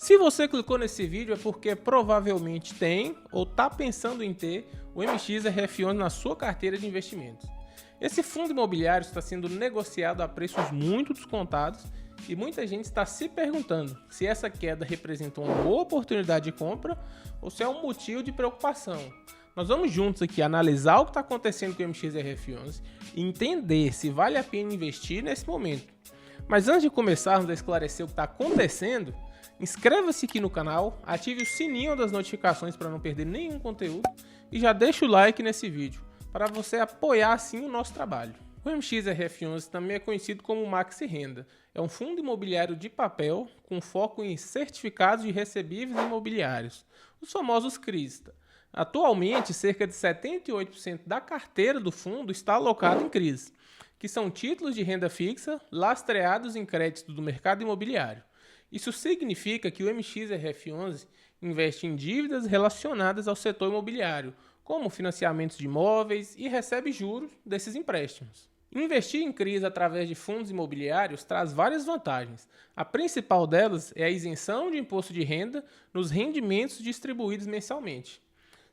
Se você clicou nesse vídeo é porque provavelmente tem ou está pensando em ter o MXRF11 na sua carteira de investimentos. Esse fundo imobiliário está sendo negociado a preços muito descontados e muita gente está se perguntando se essa queda representa uma boa oportunidade de compra ou se é um motivo de preocupação. Nós vamos juntos aqui analisar o que está acontecendo com o MXRF11 e entender se vale a pena investir nesse momento. Mas antes de começarmos a esclarecer o que está acontecendo, inscreva-se aqui no canal, ative o sininho das notificações para não perder nenhum conteúdo e já deixa o like nesse vídeo para você apoiar assim o nosso trabalho. O MXRF11 também é conhecido como Maxi Renda. É um fundo imobiliário de papel com foco em certificados de recebíveis imobiliários, os famosos CRIs. Atualmente, cerca de 78% da carteira do fundo está alocada em CRIs, que são títulos de renda fixa lastreados em crédito do mercado imobiliário. Isso significa que o MXRF11 investe em dívidas relacionadas ao setor imobiliário, como financiamentos de imóveis, e recebe juros desses empréstimos. Investir em CRIs através de fundos imobiliários traz várias vantagens. A principal delas é a isenção de imposto de renda nos rendimentos distribuídos mensalmente.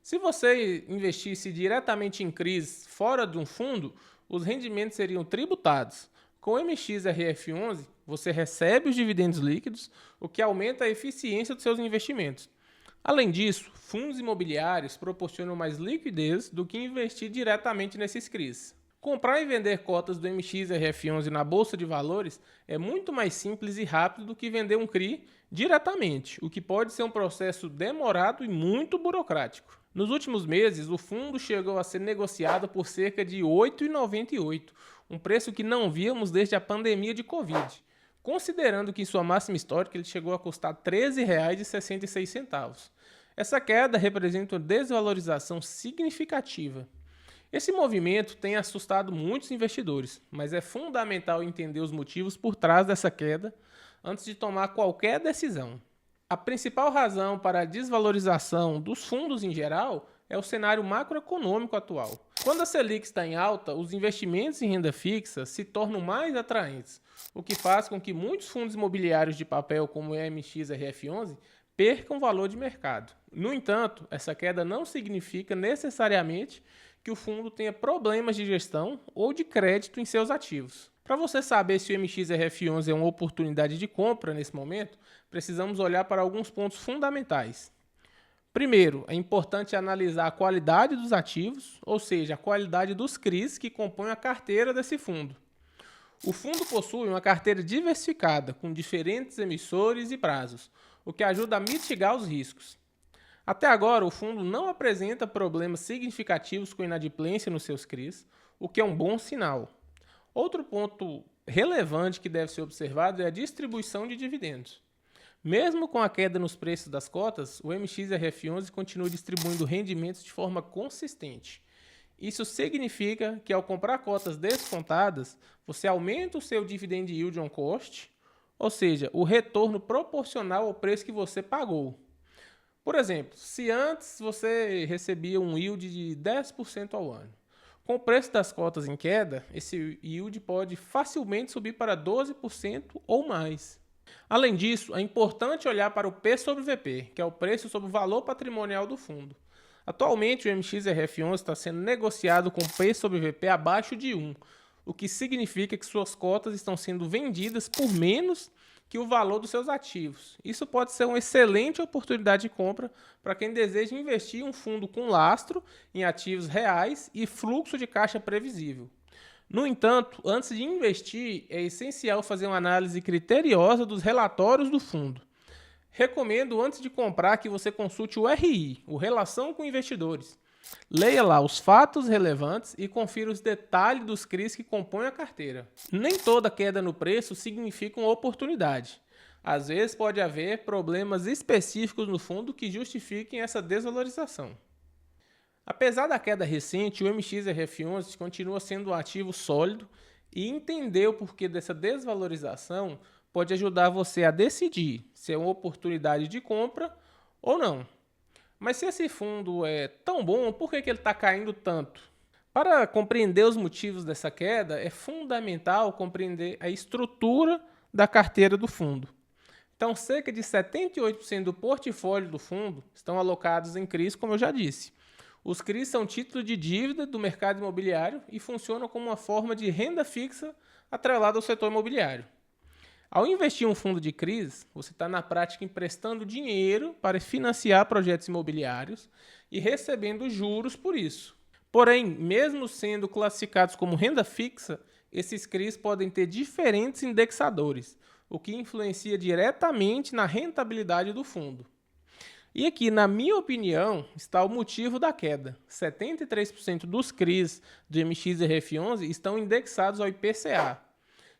Se você investisse diretamente em CRIs fora de um fundo, os rendimentos seriam tributados. Com o MXRF11, você recebe os dividendos líquidos, o que aumenta a eficiência dos seus investimentos. Além disso, fundos imobiliários proporcionam mais liquidez do que investir diretamente nesses CRIs. Comprar e vender cotas do MXRF11 na Bolsa de Valores é muito mais simples e rápido do que vender um CRI diretamente, o que pode ser um processo demorado e muito burocrático. Nos últimos meses, o fundo chegou a ser negociado por cerca de R$ 8,98, um preço que não víamos desde a pandemia de Covid, considerando que em sua máxima histórica ele chegou a custar R$ 13,66. Essa queda representa uma desvalorização significativa. Esse movimento tem assustado muitos investidores, mas é fundamental entender os motivos por trás dessa queda antes de tomar qualquer decisão. A principal razão para a desvalorização dos fundos em geral é o cenário macroeconômico atual. Quando a Selic está em alta, os investimentos em renda fixa se tornam mais atraentes, o que faz com que muitos fundos imobiliários de papel como o MXRF11 percam valor de mercado. No entanto, essa queda não significa necessariamente que o fundo tenha problemas de gestão ou de crédito em seus ativos. Para você saber se o MXRF11 é uma oportunidade de compra nesse momento, precisamos olhar para alguns pontos fundamentais. Primeiro, é importante analisar a qualidade dos ativos, ou seja, a qualidade dos CRIs que compõem a carteira desse fundo. O fundo possui uma carteira diversificada, com diferentes emissores e prazos, o que ajuda a mitigar os riscos. Até agora, o fundo não apresenta problemas significativos com inadimplência nos seus CRIs, o que é um bom sinal. Outro ponto relevante que deve ser observado é a distribuição de dividendos. Mesmo com a queda nos preços das cotas, o MXRF11 continua distribuindo rendimentos de forma consistente. Isso significa que ao comprar cotas descontadas, você aumenta o seu dividend yield on cost, ou seja, o retorno proporcional ao preço que você pagou. Por exemplo, se antes você recebia um yield de 10% ao ano, com o preço das cotas em queda, esse yield pode facilmente subir para 12% ou mais. Além disso, é importante olhar para o P sobre VP, que é o preço sobre o valor patrimonial do fundo. Atualmente, o MXRF11 está sendo negociado com P sobre VP abaixo de 1, o que significa que suas cotas estão sendo vendidas por menos que o valor dos seus ativos. Isso pode ser uma excelente oportunidade de compra para quem deseja investir em um fundo com lastro em ativos reais e fluxo de caixa previsível. No entanto, antes de investir, é essencial fazer uma análise criteriosa dos relatórios do fundo. Recomendo, antes de comprar, que você consulte o RI, o Relação com Investidores. Leia lá os fatos relevantes e confira os detalhes dos CRIs que compõem a carteira. Nem toda queda no preço significa uma oportunidade. Às vezes pode haver problemas específicos no fundo que justifiquem essa desvalorização. Apesar da queda recente, o MXRF11 continua sendo um ativo sólido e entender o porquê dessa desvalorização pode ajudar você a decidir se é uma oportunidade de compra ou não. Mas se esse fundo é tão bom, por que ele está caindo tanto? Para compreender os motivos dessa queda, é fundamental compreender a estrutura da carteira do fundo. Então, cerca de 78% do portfólio do fundo estão alocados em CRIs, como eu já disse. Os CRIs são títulos de dívida do mercado imobiliário e funcionam como uma forma de renda fixa atrelada ao setor imobiliário. Ao investir em um fundo de CRIs, você está na prática emprestando dinheiro para financiar projetos imobiliários e recebendo juros por isso. Porém, mesmo sendo classificados como renda fixa, esses CRIs podem ter diferentes indexadores, o que influencia diretamente na rentabilidade do fundo. E aqui, na minha opinião, está o motivo da queda. 73% dos CRIs do MXRF11 estão indexados ao IPCA,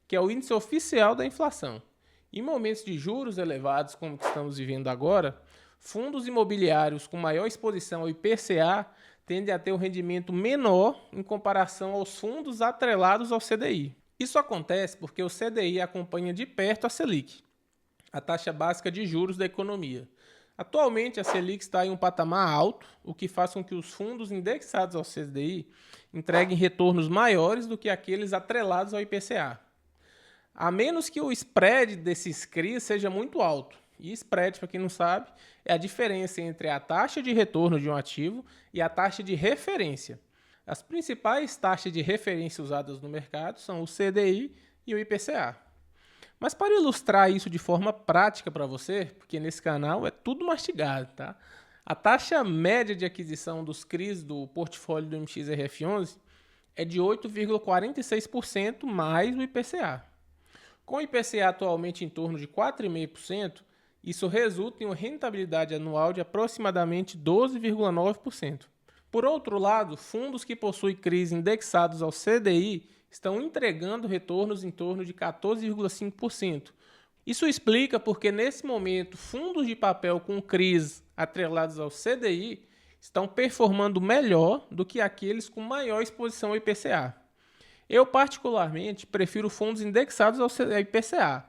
que é o índice oficial da inflação. Em momentos de juros elevados, como que estamos vivendo agora, fundos imobiliários com maior exposição ao IPCA tendem a ter um rendimento menor em comparação aos fundos atrelados ao CDI. Isso acontece porque o CDI acompanha de perto a Selic, a taxa básica de juros da economia. Atualmente, a Selic está em um patamar alto, o que faz com que os fundos indexados ao CDI entreguem retornos maiores do que aqueles atrelados ao IPCA. A menos que o spread desses CRIs seja muito alto. E spread, para quem não sabe, é a diferença entre a taxa de retorno de um ativo e a taxa de referência. As principais taxas de referência usadas no mercado são o CDI e o IPCA. Mas para ilustrar isso de forma prática para você, porque nesse canal é tudo mastigado, tá? A taxa média de aquisição dos CRIs do portfólio do MXRF11 é de 8,46% mais o IPCA. Com o IPCA atualmente em torno de 4,5%, isso resulta em uma rentabilidade anual de aproximadamente 12,9%. Por outro lado, fundos que possuem CRIs indexados ao CDI estão entregando retornos em torno de 14,5%. Isso explica porque, nesse momento, fundos de papel com CRIs atrelados ao CDI estão performando melhor do que aqueles com maior exposição ao IPCA. Eu, particularmente, prefiro fundos indexados ao IPCA,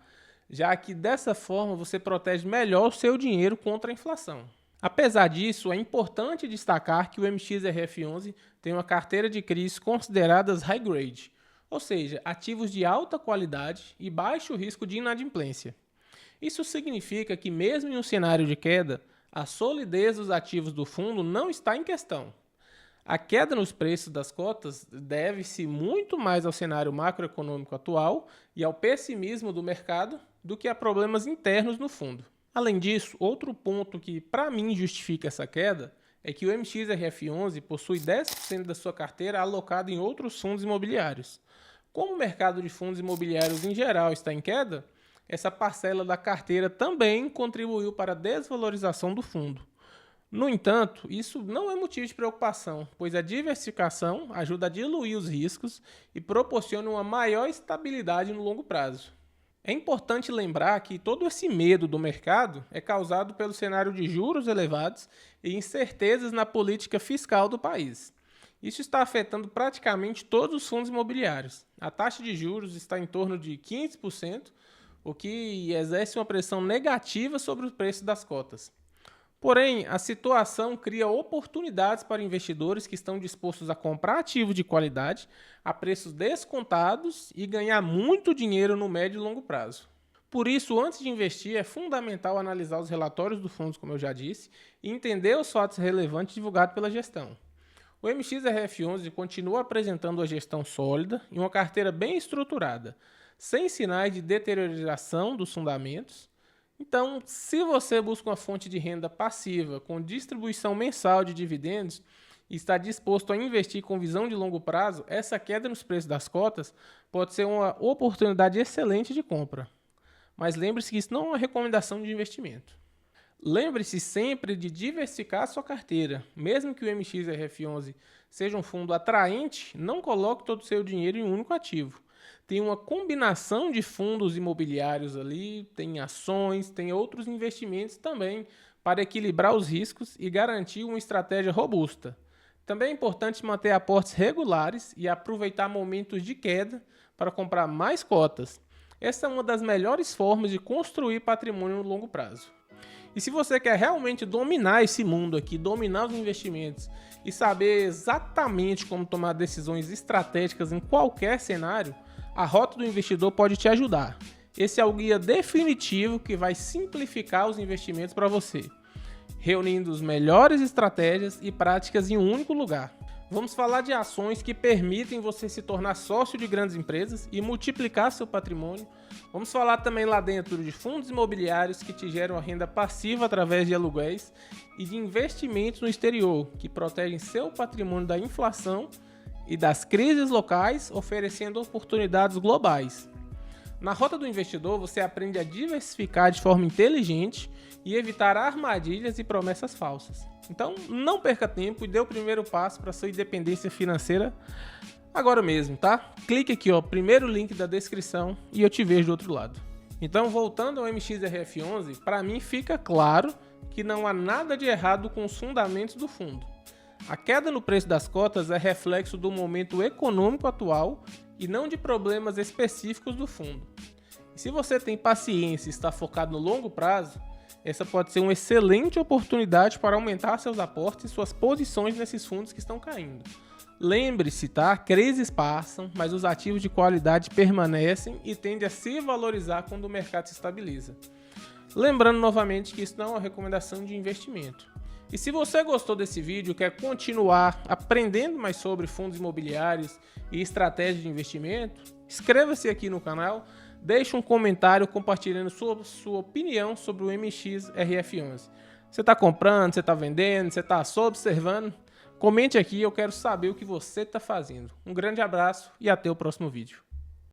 já que dessa forma você protege melhor o seu dinheiro contra a inflação. Apesar disso, é importante destacar que o MXRF11 tem uma carteira de CRIs consideradas high grade, ou seja, ativos de alta qualidade e baixo risco de inadimplência. Isso significa que, mesmo em um cenário de queda, a solidez dos ativos do fundo não está em questão. A queda nos preços das cotas deve-se muito mais ao cenário macroeconômico atual e ao pessimismo do mercado do que a problemas internos no fundo. Além disso, outro ponto que para mim justifica essa queda é que o MXRF11 possui 10% da sua carteira alocada em outros fundos imobiliários. Como o mercado de fundos imobiliários em geral está em queda, essa parcela da carteira também contribuiu para a desvalorização do fundo. No entanto, isso não é motivo de preocupação, pois a diversificação ajuda a diluir os riscos e proporciona uma maior estabilidade no longo prazo. É importante lembrar que todo esse medo do mercado é causado pelo cenário de juros elevados e incertezas na política fiscal do país. Isso está afetando praticamente todos os fundos imobiliários. A taxa de juros está em torno de 15%, o que exerce uma pressão negativa sobre o preço das cotas. Porém, a situação cria oportunidades para investidores que estão dispostos a comprar ativos de qualidade a preços descontados e ganhar muito dinheiro no médio e longo prazo. Por isso, antes de investir, é fundamental analisar os relatórios dos fundos, como eu já disse, e entender os fatos relevantes divulgados pela gestão. O MXRF11 continua apresentando uma gestão sólida e uma carteira bem estruturada, sem sinais de deterioração dos fundamentos. Então, se você busca uma fonte de renda passiva com distribuição mensal de dividendos e está disposto a investir com visão de longo prazo, essa queda nos preços das cotas pode ser uma oportunidade excelente de compra. Mas lembre-se que isso não é uma recomendação de investimento. Lembre-se sempre de diversificar a sua carteira. Mesmo que o MXRF11 seja um fundo atraente, não coloque todo o seu dinheiro em um único ativo. Tem uma combinação de fundos imobiliários ali, tem ações, tem outros investimentos também para equilibrar os riscos e garantir uma estratégia robusta. Também é importante manter aportes regulares e aproveitar momentos de queda para comprar mais cotas. Essa é uma das melhores formas de construir patrimônio no longo prazo. E se você quer realmente dominar esse mundo aqui, dominar os investimentos e saber exatamente como tomar decisões estratégicas em qualquer cenário, a Rota do Investidor pode te ajudar. esse é o guia definitivo que vai simplificar os investimentos para você, reunindo as melhores estratégias e práticas em um único lugar. Vamos falar de ações que permitem você se tornar sócio de grandes empresas e multiplicar seu patrimônio. Vamos falar também lá dentro de fundos imobiliários que te geram a renda passiva através de aluguéis e de investimentos no exterior, que protegem seu patrimônio da inflação e das crises locais, oferecendo oportunidades globais. Na Rota do Investidor, você aprende a diversificar de forma inteligente e evitar armadilhas e promessas falsas. Então, não perca tempo e dê o primeiro passo para sua independência financeira agora mesmo, tá? Clique aqui, ó, primeiro link da descrição e eu te vejo do outro lado. Então, voltando ao MXRF11, para mim fica claro que não há nada de errado com os fundamentos do fundo. A queda no preço das cotas é reflexo do momento econômico atual e não de problemas específicos do fundo. E se você tem paciência e está focado no longo prazo, essa pode ser uma excelente oportunidade para aumentar seus aportes e suas posições nesses fundos que estão caindo. Lembre-se, tá? Crises passam, mas os ativos de qualidade permanecem e tendem a se valorizar quando o mercado se estabiliza. Lembrando novamente que isso não é uma recomendação de investimento. E se você gostou desse vídeo e quer continuar aprendendo mais sobre fundos imobiliários e estratégias de investimento, inscreva-se aqui no canal, deixe um comentário compartilhando sua opinião sobre o MXRF11. Você está comprando, você está vendendo, você está só observando? Comente aqui, eu quero saber o que você está fazendo. Um grande abraço e até o próximo vídeo.